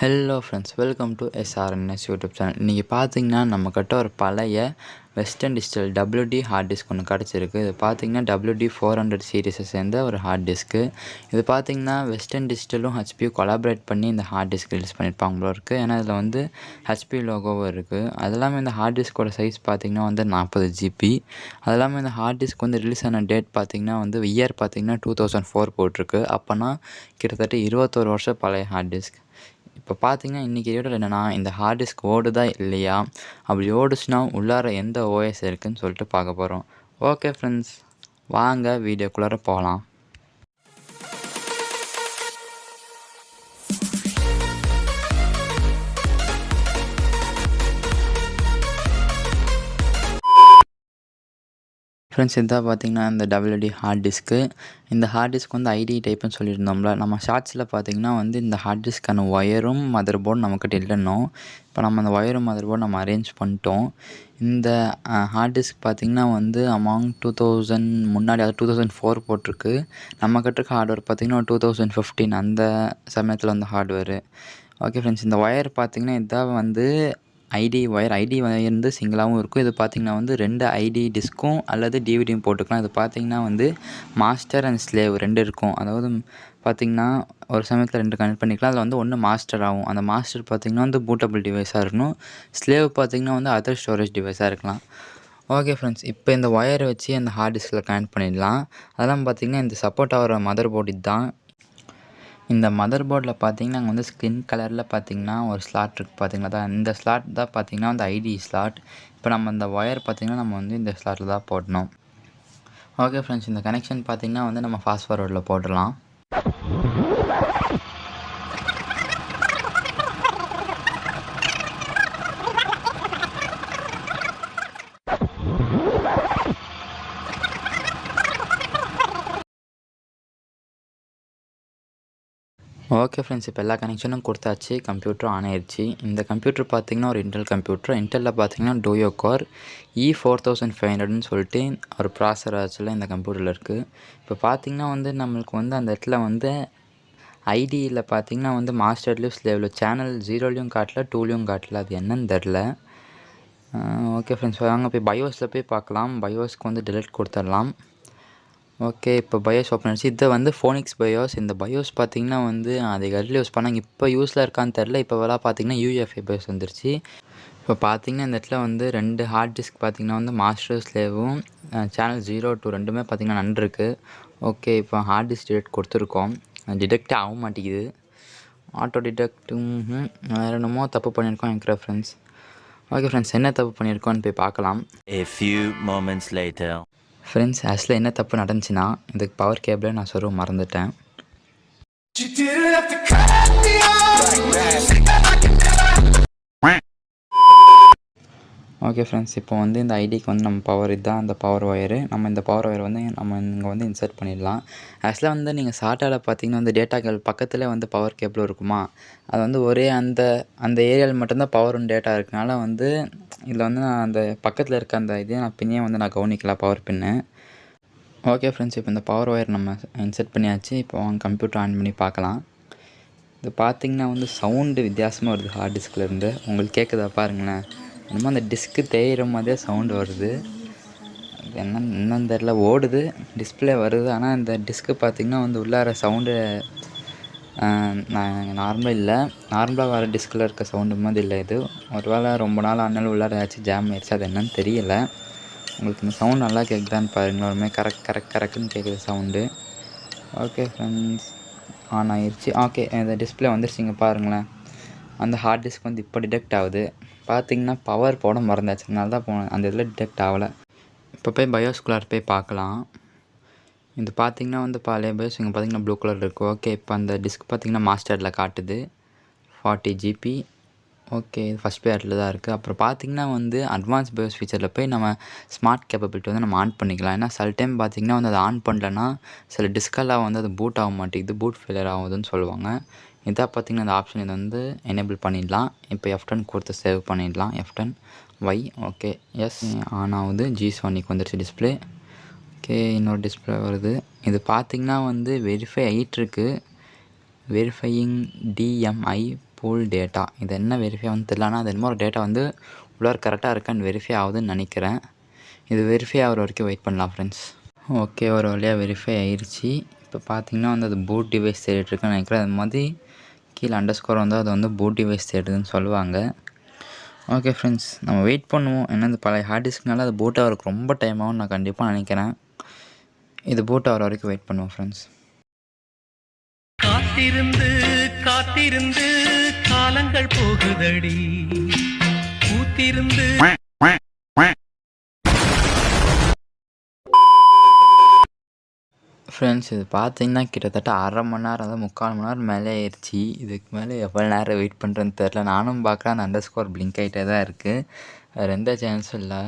Hello friends, welcome to SRNS YouTube channel. இன்றைக்கி பார்த்தீங்கன்னா நம்மக்கிட்ட ஒரு பழைய Western Digital WD hard disk ஒன்று கிடச்சிருக்கு. இது பார்த்தீங்கன்னா WD-400 சீரீஸை சேர்ந்த ஒரு ஹார்ட் டிஸ்க்கு. இது பார்த்தீங்கன்னா வெஸ்டர்ன் டிஜிட்டலும் ஹெச்பியும் கொலாபரேட் பண்ணி இந்த ஹார்ட் டிஸ்க் ரிலீஸ் பண்ணியிருப்பாங்க போல இருக்குது. ஏன்னா இதில் வந்து ஹெச்பி லோகோவும் இருக்குது. அது இல்லாமல் இந்த ஹார்ட் டிஸ்கோட சைஸ் பார்த்தீங்கன்னா வந்து 40 GB. அது இல்லாமல் இந்த ஹார்ட் டிஸ்க் வந்து ரிலீஸ் ஆன டேட் பார்த்தீங்கன்னா வந்து இயர் பார்த்தீங்கன்னா 2004 போட்டிருக்கு. அப்போனா கிட்டத்தட்ட 21 வருஷம் பழைய ஹார்ட் டிஸ்க். இப்போ பார்த்தீங்கன்னா இன்றைக்கி வீடியோவில் என்னென்னா, இந்த ஹார்ட் டிஸ்க் ஓடுதா இல்லையா, அப்படி ஓடுச்சுன்னா உள்ளார எந்த ஓஎஸ் இருக்குதுன்னு சொல்லிட்டு பார்க்க போகிறோம். ஓகே ஃப்ரெண்ட்ஸ், வாங்க வீடியோக்குள்ளார போகலாம். ஃப்ரெண்ட்ஸ், இதான் பார்த்தீங்கன்னா இந்த WD ஹார்ட் டிஸ்க்கு. இந்த ஹார்ட் டிஸ்க் வந்து ஐடி டைப்புன்னு சொல்லியிருந்தோம்ல, நம்ம ஷார்ட்ஸில் பார்த்தீங்கன்னா வந்து இந்த ஹார்ட் டிஸ்க்கான ஒயரும் மதர் போர்டு நம்மக்கிட்ட இல்லைன்னோம். இப்போ நம்ம அந்த ஒயரும் மதர் போர்டு நம்ம அரேஞ்ச் பண்ணிட்டோம். இந்த ஹார்ட் டிஸ்க் பார்த்திங்கன்னா வந்து அமாங் 2000 முன்னாடி, அது 2004 போட்டிருக்கு. நம்மக்கிட்ட இருக்க ஹார்ட்வேர் பார்த்திங்கன்னா 2015 அந்த சமயத்தில் வந்து ஹார்ட்வேரு. ஓகே ஃப்ரெண்ட்ஸ், இந்த ஒயர் பார்த்திங்கன்னா இதான் வந்து ஐடி ஒயர் வந்து சிங்கிளாகவும் இருக்கும். இது பார்த்திங்கன்னா வந்து 2 ஐடி டிஸ்க்கும் அல்லது டிவிடியும் போட்டுக்கலாம். இது பார்த்திங்கன்னா வந்து மாஸ்டர் அண்ட் ஸ்லேவ் 2 இருக்கும். அதாவது பார்த்திங்கன்னா ஒரு சமயத்தில் 2 கனெக்ட் பண்ணிக்கலாம். அதில் வந்து ஒன்று மாஸ்டர் ஆகும். அந்த மாஸ்டர் பார்த்திங்கன்னா வந்து பூட்டபிள் டிவைஸாக இருக்கணும். ஸ்லேவ் பார்த்திங்கன்னா வந்து அதர் ஸ்டோரேஜ் டிவைஸாக இருக்கலாம். ஓகே ஃப்ரெண்ட்ஸ், இப்போ இந்த ஒயரை வச்சு அந்த ஹார்ட் டிஸ்கில் கனெக்ட் பண்ணிடலாம். அதெல்லாம் பார்த்திங்கன்னா இந்த சப்போர்ட் ஆகிற மதர் போர்டு இதுதான். இந்த மதர் போர்டில் பார்த்தீங்கன்னா அங்கே வந்து ஸ்கின் கலரில் பார்த்தீங்கன்னா ஒரு ஸ்லாட் இருக்குது பார்த்தீங்களா. இந்த ஸ்லாட் தான் பார்த்தீங்கன்னா வந்து ஐடி ஸ்லாட். இப்போ நம்ம இந்த ஒயர் பார்த்திங்கன்னா நம்ம வந்து இந்த ஸ்லாட்டில் தான் போடணும். ஓகே ஃப்ரெண்ட்ஸ், இந்த கனெக்ஷன் பார்த்திங்கன்னா வந்து நம்ம ஃபாஸ்ட் ஃபார்வர்டில் போட்டுடலாம். ஓகே ஃப்ரெண்ட்ஸ், இப்போ எல்லா கனெக்ஷனும் கொடுத்தாச்சு. கம்ப்யூட்டரும் ஆன் ஆயிடுச்சு. இந்த கம்ப்யூட்டர் பார்த்திங்கன்னா ஒரு இன்டெல் கம்ப்யூட்டர். இன்டெல்லில் பார்த்திங்கன்னா டூயோ கோர் E4500ன்னு சொல்லிட்டு ஒரு ப்ராசர் ஆச்சுல இந்த கம்ப்யூட்டரில் இருக்குது. இப்போ பார்த்திங்கன்னா வந்து நம்மளுக்கு வந்து அந்த இடத்துல வந்து ஐடியில் பார்த்திங்கன்னா வந்து மாஸ்டர்லேயும் ஸ்லேவ்லையும் சேனல் 0லையும் காட்டல, 2லையும் காட்டல. அது என்னன்னு தெரில. ஓகே ஃப்ரெண்ட்ஸ், வாங்க போய் பயோஸில் போய் பார்க்கலாம். பயோஸ்க்கு வந்து டிலீட் கொடுத்துடலாம். ஓகே, இப்போ பயோஸ் ஓப்பன் ஆகிடுச்சு. இதை வந்து ஃபோனிக்ஸ் பயோஸ். இந்த பயோஸ் பார்த்திங்கன்னா வந்து அது கடையில் யூஸ் பண்ணாங்க. இப்போ யூஸில் இருக்கான்னு தெரில. இப்போ வேலை பார்த்திங்கன்னா UEFI பயோஸ் வந்துருச்சு. இப்போ பார்த்திங்கன்னா இந்த இடத்துல வந்து 2 ஹார்ட் டிஸ்க் பார்த்திங்கன்னா வந்து மாஸ்டர் ஸ்லேவும் சேனல் 0 to 2மே பார்த்திங்கன்னா நன்றிருக்கு. ஓகே, இப்போ ஹார்ட் டிஸ்க் டிடெக்ட் கொடுத்துருக்கோம். டிடெக்டே ஆக மாட்டேங்குது. ஆட்டோ டிடெக்டும் வேறு என்னமோ தப்பு பண்ணியிருக்கோம் எனக்கு ஃப்ரெண்ட்ஸ். ஓகே ஃப்ரெண்ட்ஸ், என்ன தப்பு பண்ணியிருக்கோன்னு போய் பார்க்கலாம். ஃப்ரெண்ட்ஸ், ஆக்சுவலாக என்ன தப்பு நடந்துச்சுன்னா, இதுக்கு பவர் கேபிளை நான் சொல்ல மறந்துட்டேன். ஓகே ஃப்ரெண்ட்ஸ், இப்போ வந்து இந்த ஐடிக்கு வந்து நம்ம பவர் இதுதான் அந்த பவர் ஒயரு. நம்ம இந்த பவர் ஒயர் வந்து நம்ம இங்கே வந்து இன்சர்ட் பண்ணிடலாம். ஆக்சுவலாக வந்து நீங்கள் சாட்டாவில் பார்த்தீங்கன்னா வந்து டேட்டா கேபிள் பக்கத்தில் வந்து பவர் கேபிள் இருக்குமா, அது வந்து ஒரே அந்த ஏரியாவில் மட்டும்தான் பவரும் டேட்டா இருக்கனால வந்து இதில் வந்து நான் அந்த பக்கத்தில் இருக்க அந்த இதையும் நான் பின்னே வந்து நான் கவனிக்கலாம், பவர் பின்னு. ஓகே ஃப்ரெண்ட்ஸ், இப்போ இந்த பவர் ஒயர் நம்ம இன்சர்ட் பண்ணியாச்சு. இப்போ அவங்க கம்ப்யூட்டர் ஆன் பண்ணி பார்க்கலாம். இது பார்த்திங்கன்னா வந்து சவுண்டு வித்தியாசமாக வருது ஹார்ட் டிஸ்க்லேருந்து. உங்களுக்கு கேட்குதா பாருங்களேன். என்னமோ அந்த டிஸ்க்கு தேயிற மாதிரியே சவுண்டு வருது. அது என்னன்னு தெரில. ஓடுது, டிஸ்பிளே வருது, ஆனால் இந்த டிஸ்க்கு பார்த்திங்கன்னா வந்து உள்ளார சவுண்டு நார்மலாக இல்லை. நார்மலாக வர டிஸ்கில் இருக்க சவுண்டு மாதிரி இல்லை. இது ஒரு வேளை ரொம்ப நாள் ஆனாலும் உள்ளார ஏதாச்சும் ஜாம் ஆயிடுச்சு, அது என்னன்னு தெரியலை. உங்களுக்கு இந்த சவுண்ட் நல்லா கேட்குதான்னு பாருங்களேன். ஒருமே கரெக்டுன்னு கேட்குது சவுண்டு. ஓகே ஃப்ரெண்ட்ஸ், ஆன் ஆயிடுச்சு. ஓகே, இந்த டிஸ்பிளே வந்துருச்சுங்க பாருங்களேன். அந்த ஹார்ட் டிஸ்க் வந்து இப்போ டிடெக்ட் ஆகுது. பார்த்திங்கன்னா பவர் போட மறந்தாச்சு, அதனால தான் போனேன் அந்த இதில் டிடெக்ட் ஆகலை. இப்போ போய் பயோஸ்குள்ளார் போய் பார்க்கலாம். இது பார்த்திங்கன்னா வந்து பழைய பயோஸ் இங்கே பார்த்திங்கன்னா ப்ளூ கலர் இருக்குது. ஓகே, இப்போ அந்த டிஸ்க் பார்த்திங்கன்னா மாஸ்டரில் காட்டுது 40 GB. ஓகே, இது ஃபஸ்ட் பேரில் தான் இருக்குது. அப்புறம் பார்த்திங்கன்னா வந்து அட்வான்ஸ் பயோஸ் ஃபீச்சரில் போய் நம்ம ஸ்மார்ட் கேப்பபிலிட்டி வந்து நம்ம ஆன் பண்ணிக்கலாம். ஏன்னா சில டைம் பார்த்திங்கன்னா வந்து அதை ஆன் பண்ணலன்னா சில டிஸ்கெல்லாம் வந்து அது பூட் ஆக மாட்டேங்குது, பூட் ஃபெயிலியர் ஆகுதுன்னு சொல்லுவாங்க. இதாக பார்த்திங்கன்னா அந்த ஆப்ஷன் இதை வந்து எனேபிள் பண்ணிடலாம். இப்போ F10 கொடுத்து சேவ் பண்ணிடலாம். F10 Y. Okay, S on ஆகுது. G-Sonic வந்துருச்சு டிஸ்பிளே. ஓகே, இன்னொரு டிஸ்பிளே வருது. இது பார்த்திங்கன்னா வந்து வெரிஃபை ஆகிட்டுருக்கு. Verifying TMI pool data. இது என்ன வெரிஃபை வந்து தெரியல, ஆனால் அது என்னமோ ஒரு டேட்டா வந்து உள்ளார கரெக்டாக இருக்கான்னு வெரிஃபை ஆகுதுன்னு நினைக்கிறேன். இது வெரிஃபை ஆகிற வரைக்கும் வெயிட் பண்ணலாம் ஃப்ரெண்ட்ஸ். ஓகே, ஒரு வழியாக வெரிஃபை ஆயிடுச்சு. இப்போ பார்த்தீங்கன்னா வந்து அது பூட் டிவைஸ் தேடிட்டுருக்குன்னு நினைக்கிறேன். அது மாதிரி கீழே அண்டர்ஸ்கோர் வந்து அது வந்து பூட் டிவைஸ் தேடுதுன்னு சொல்லுவாங்க. ஓகே ஃப்ரெண்ட்ஸ், நம்ம வெயிட் பண்ணுவோம். ஏன்னா இந்த பழைய ஹார்ட் டிஸ்க்னால அது பூட் ஆகிறதுக்கு ரொம்ப டைம் ஆகும் நான் கண்டிப்பாக நினைக்கிறேன். இது பூட் ஆகிற வரைக்கும் வெயிட் பண்ணுவோம் ஃப்ரெண்ட்ஸ். காத்திருந்து காத்திருந்து காலங்கள் போகுதடி, கூத்திருந்து. ஃப்ரெண்ட்ஸ், இது பார்த்தீங்கன்னா கிட்டத்தட்ட 1/2 மணி நேரம், அதாவது 3/4 மணி நேரம் மேலே ஆயிடுச்சு. இதுக்கு மேலே எவ்வளோ நேரம் வெயிட் பண்ணுறேன்னு தெரில. நானும் பார்க்குறேன், அந்த அண்டர்ஸ்கோர் பிளிங்க் ஆகிட்டே தான் இருக்குது. வேறு எந்த சான்ஸும் இல்லை.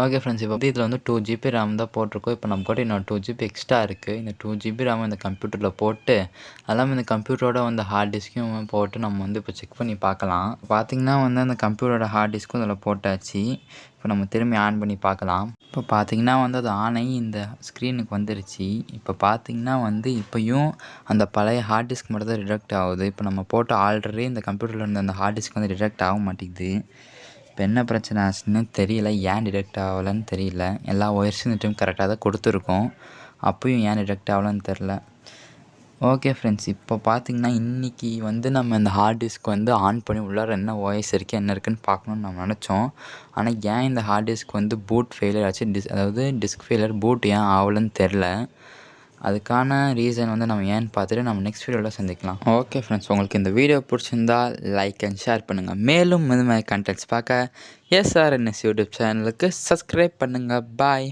ஓகே ஃப்ரெண்ட்ஸ், இப்போ வந்து இதில் வந்து 2 GB RAM தான் போட்டிருக்கோம். இப்போ நம்ம கூட இன்னொரு 2 GB எக்ஸ்ட்ரா இருக்குது. இந்த 2 GB RAM இந்த கம்ப்யூட்டரில் போட்டு அதெல்லாம் இந்த கம்ப்யூட்டரோட வந்து ஹார்ட் டிஸ்க்கையும் போட்டு நம்ம வந்து இப்போ செக் பண்ணி பார்க்கலாம். பார்த்திங்கன்னா வந்து அந்த கம்ப்யூட்டரோட ஹார்ட் டிஸ்க்கும் இதில் போட்டாச்சு. இப்போ நம்ம திரும்பி ஆன் பண்ணி பார்க்கலாம். இப்போ பார்த்திங்கன்னா வந்து அது ஆன் ஆகி இந்த ஸ்க்ரீனுக்கு வந்துருச்சு. இப்போ பார்த்திங்கன்னா வந்து இப்போயும் அந்த பழைய ஹார்ட் டிஸ்க் மட்டும் தான் டிடெக்ட் ஆகுது. இப்போ நம்ம போட்டு ஆல்ரெடி இந்த கம்ப்யூட்டரில் இருந்த அந்த ஹார்ட் டிஸ்க் வந்து டிடெக்ட் ஆக மாட்டேங்குது. இப்போ என்ன பிரச்சனை ஆச்சுன்னு தெரியல, ஏன் டிடெக்ட் ஆகலைன்னு தெரியல. எல்லா ஒயர்ஸும் இந்த டைம் கரெக்டாக தான் கொடுத்துருக்கோம், அப்போயும் ஏன் டிடெக்ட் ஆகலன்னு தெரில. ஓகே ஃப்ரெண்ட்ஸ், இப்போ பார்த்திங்கன்னா இன்றைக்கி வந்து நம்ம இந்த ஹார்ட் டிஸ்க் வந்து ஆன் பண்ணி உள்ளார என்ன ஓஎஸ் இருக்குது என்ன இருக்குதுன்னு பார்க்கணுன்னு நம்ம நினச்சோம். ஆனால் ஏன் இந்த ஹார்ட் டிஸ்க் வந்து பூட் ஃபெயிலியர் ஆச்சு, அதாவது டிஸ்க் ஃபெயிலியர் பூட் ஏன் ஆகலன்னு தெரில. அதுக்கான ரீசன் வந்து நம்ம ஏன்னு பார்த்துட்டு நம்ம நெக்ஸ்ட் வீடியோவில் சந்திக்கலாம். ஓகே ஃப்ரெண்ட்ஸ், உங்களுக்கு இந்த வீடியோ பிடிச்சிருந்தா லைக் அண்ட் ஷேர் பண்ணுங்கள். மேலும் இது மாதிரி கண்டென்ட்ஸ் பார்க்க SRNS யூடியூப் சேனலுக்கு சப்ஸ்கிரைப் பண்ணுங்கள். பாய்.